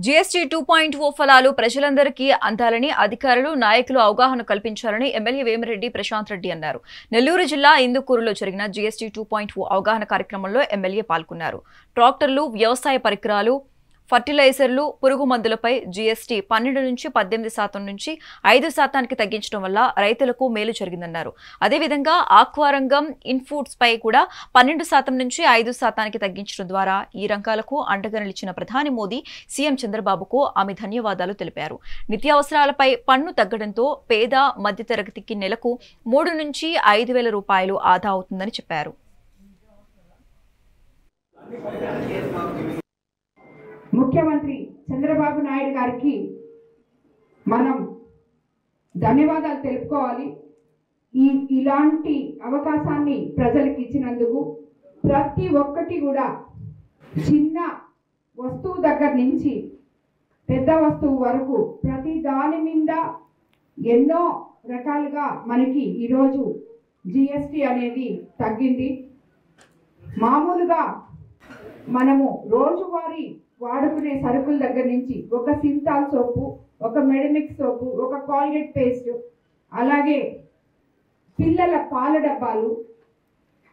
GST 2.0 ఫలాలు ప్రజలందరికీ అందాలని అధికారులు, నాయకులు అవగాహన కల్పించాలని ఎమ్మెల్యే వేమిరెడ్డి ప్రశాంత్ రెడ్డి అన్నారు. నెల్లూరు జిల్లా ఇందుకూరులో జరిగిన జీఎస్టీ 2.0 అవగాహన కార్యక్రమంలో ఎమ్మెల్యే పాల్గొన్నారు. ట్రాక్టర్లు, వ్యవసాయ పరికరాలు, ఫర్టిలైజర్లు, పురుగు మందులపై జీఎస్టీ 12 నుంచి 18% నుంచి 5% తగ్గించడం వల్ల రైతులకు మేలు జరిగిందన్నారు. అదేవిధంగా ఆక్వా రంగం, ఇన్ఫుడ్స్ పై కూడా 12% నుంచి 5% తగ్గించడం ద్వారా ఈ రంగాలకు అండగా నిలిచిన ప్రధాని మోదీ, సీఎం చంద్రబాబుకు ఆమె ధన్యవాదాలు తెలిపారు. నిత్యావసరాలపై పన్ను తగ్గడంతో పేద, మధ్యతరగతికి నెలకు 3 నుంచి 5,000 రూపాయలు ఆదా అవుతుందని చెప్పారు. ముఖ్యమంత్రి చంద్రబాబు నాయుడు గారికి మనం ధన్యవాదాలు తెలుపుకోవాలి. ఇలాంటి అవకాశాన్ని ప్రజలకు ఇచ్చినందుకు ప్రతి ఒక్కటి కూడా చిన్న వస్తువు దగ్గర నుంచి పెద్ద వస్తువు వరకు ప్రతి దాని మీద ఎన్నో రకాలుగా మనకి ఈరోజు జిఎస్టీ అనేది తగ్గింది. మామూలుగా మనము రోజువారీ వాడుకునే సరుకుల దగ్గర నుంచి ఒక సింతాల్ సోపు, ఒక మెడమిక్స్ సోపు, ఒక కాల్గేట్ పేస్ట్, అలాగే పిల్లల పాల డబ్బాలు,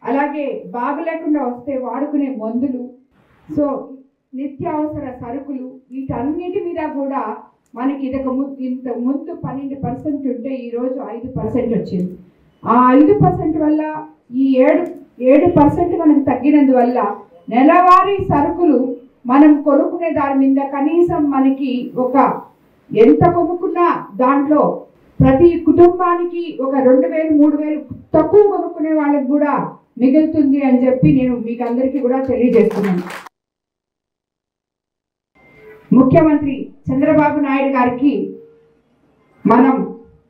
అలాగే బాగలేకుండా వస్తే వాడుకునే మందులు, సో నిత్యావసర సరుకులు, వీటన్నిటి మీద కూడా మనకి ఇంత ముందు 12% ఉంటే ఈరోజు 5% వచ్చింది. ఆ 5% వల్ల ఈ 7% మనకు తగ్గినందువల్ల నెలవారీ సరుకులు మనం కొనుక్కునే దాని మీద కనీసం మనకి ఎంత కొనుక్కున్నా దాంట్లో ప్రతి కుటుంబానికి ఒక 2,000, 3,000 తక్కువ కొనుక్కునే వాళ్ళకి కూడా మిగులుతుంది అని చెప్పి నేను మీకు అందరికీ కూడా తెలియజేస్తున్నాను. ముఖ్యమంత్రి చంద్రబాబు నాయుడు గారికి మనం